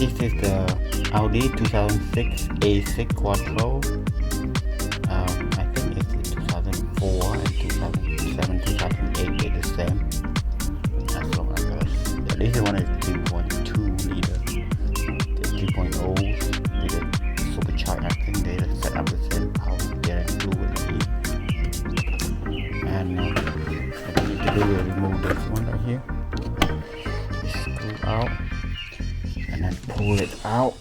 This is the Audi 2006 A6 Quattro. I think it's 2004 and 2007, 2008 they're the same. As long as this one is 3.2 liter. The 3.0 with a supercharged. I think they set up the same power steering fluid here. And what I need to do is remove this one right here. Screw out. And then pull it out.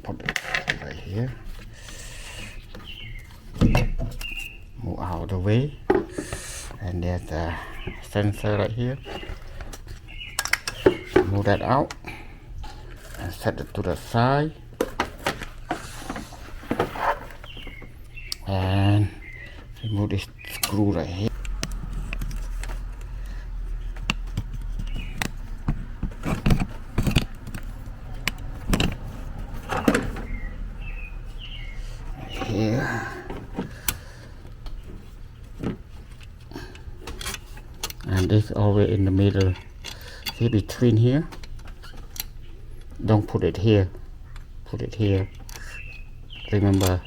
Put it right here. Move out of the way. And there's a sensor right here. Move that out. And set it to the side. And remove this screw right here. Here. And this always in the middle. See between here. Don't put it here. Put it here. Remember.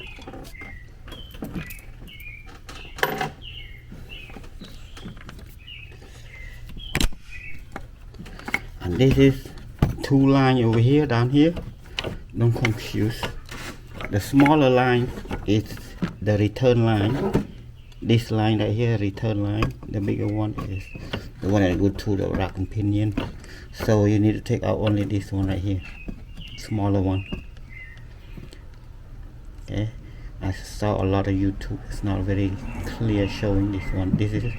And this is two lines over here, down here. Don't confuse. The smaller line is the return line. This line right here, return line. The bigger one is the one that goes to the rack and pinion. So you need to take out only this one right here, smaller one. Okay, I saw a lot of YouTube. It's not very clear showing this one. This is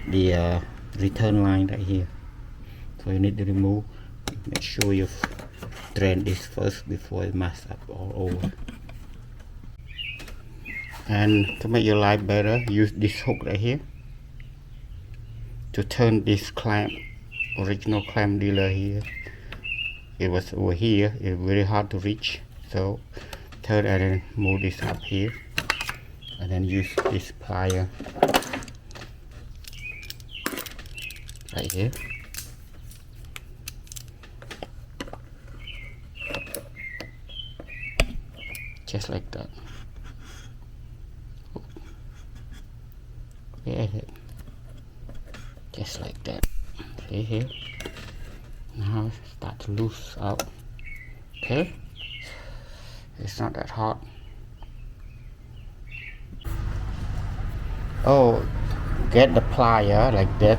the return line right here. So you need to remove. Make sure you drain this first before it mess up all over. And to make your life better, use this hook right here to turn this clamp, original clamp dealer here. It was over here. It's very hard to reach, so turn and then move this up here, and then use this plier right here. Just like that. Yeah, just like that. See here. Now start to loose out. Okay, it's not that hard. Oh, get the plier like that,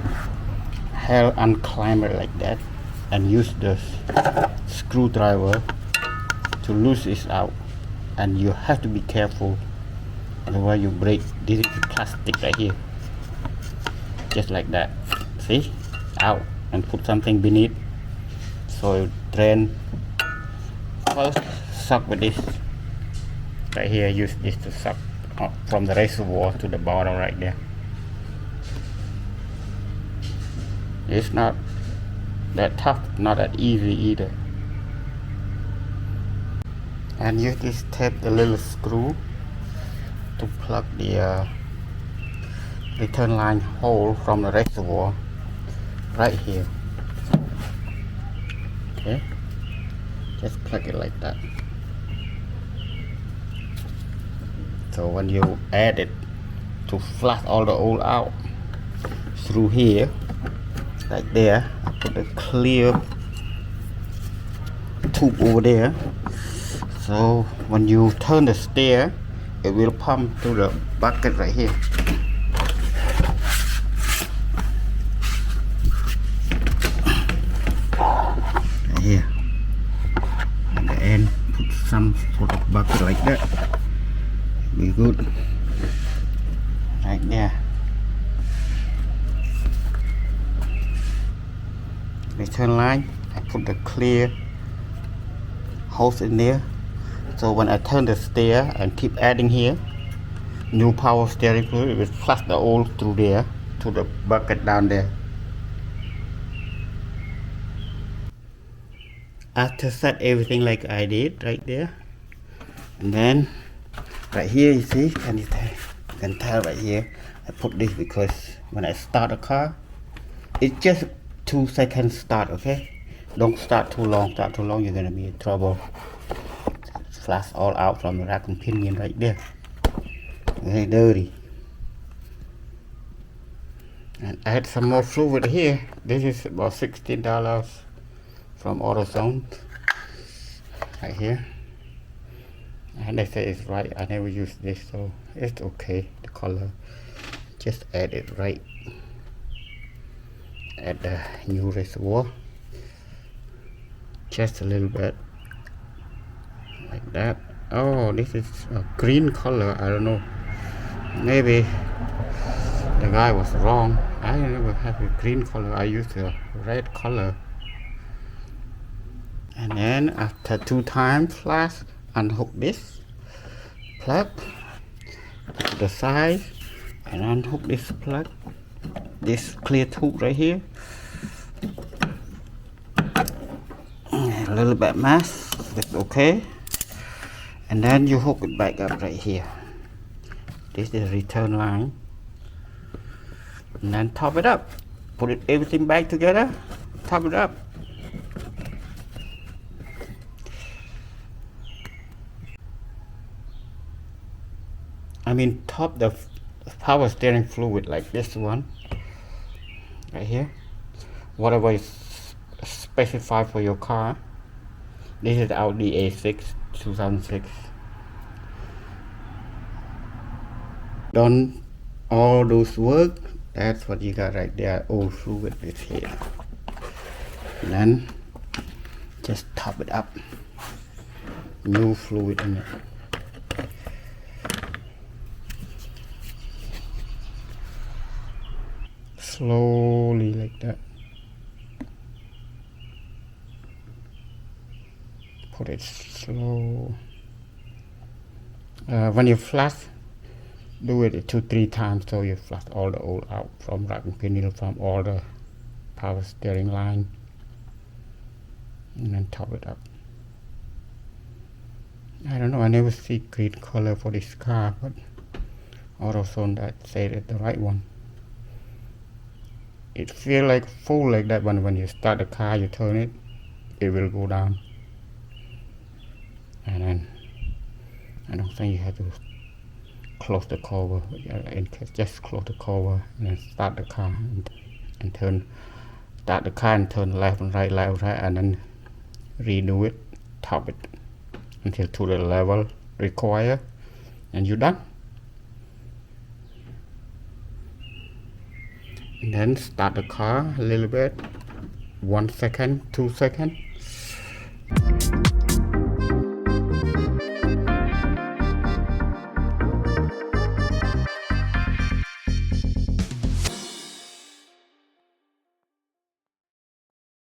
unclimb it like that, and use the screwdriver to loose this out. And you have to be careful, otherwise you break. This is plastic right here, just like that. See, out, and put something beneath, so drain. First suck with this right here. Use this to suck up from the reservoir to the bottom right there. It's not that tough, not that easy either. And use this tape, the little screw, to plug the return line hole from the reservoir right here. Okay, just plug it like that. So when you add it, to flush all the oil out through here, like there, I put a clear tube over there. So when you turn the steer, it will pump to the bucket right here. Right here. At the end, put some sort of bucket like that. Be good. Right there. Return line, I put the clear hose in there. So when I turn the steer and keep adding here, new power steering fluid, it will flush the oil through there to the bucket down there. After set everything like I did right there, and then right here you see, you can tell right here, I put this because when I start a car, it's just 2 seconds start, okay? Don't start too long. Start too long, you're gonna be in trouble. Flash all out from the rack and pinion right there. Very dirty. And add some more fluid here. This is about $16 from AutoZone. Right here. And they say it's right. I never use this, so it's okay. The color. Just add it right at the new reservoir. Just a little bit. Like that. Oh, this is a green color. I don't know. Maybe the guy was wrong. I never have a green color. I use a red color. And then after 2 times flash, unhook this plug to the side and unhook this plug, this clear tube right here. A little bit mess, that's okay. And then you hook it back up right here. This is the return line. And then top it up. Put it everything back together. Top it up. I mean, top the power steering fluid like this one. Right here. Whatever is specified for your car. This is Audi A6 2006. Done all those work. That's what you got right there. Old fluid is here. And then just top it up. New fluid in it. Slowly like that. Put it slow. When you flush, do it 2-3 times so you flush all the oil out from rack and pinion, from all the power steering line, and then top it up. I don't know, I never see green color for this car, but AutoZone that said it's the right one. It feels like full like that, but when you start the car, you turn it, it will go down. And then I don't think you have to close the cover. In case, just close the cover and then start the car and turn. Start the car and turn left and right, and then redo it, top it until to the level required, and you're done. And then start the car a little bit, 1 second, 2 seconds.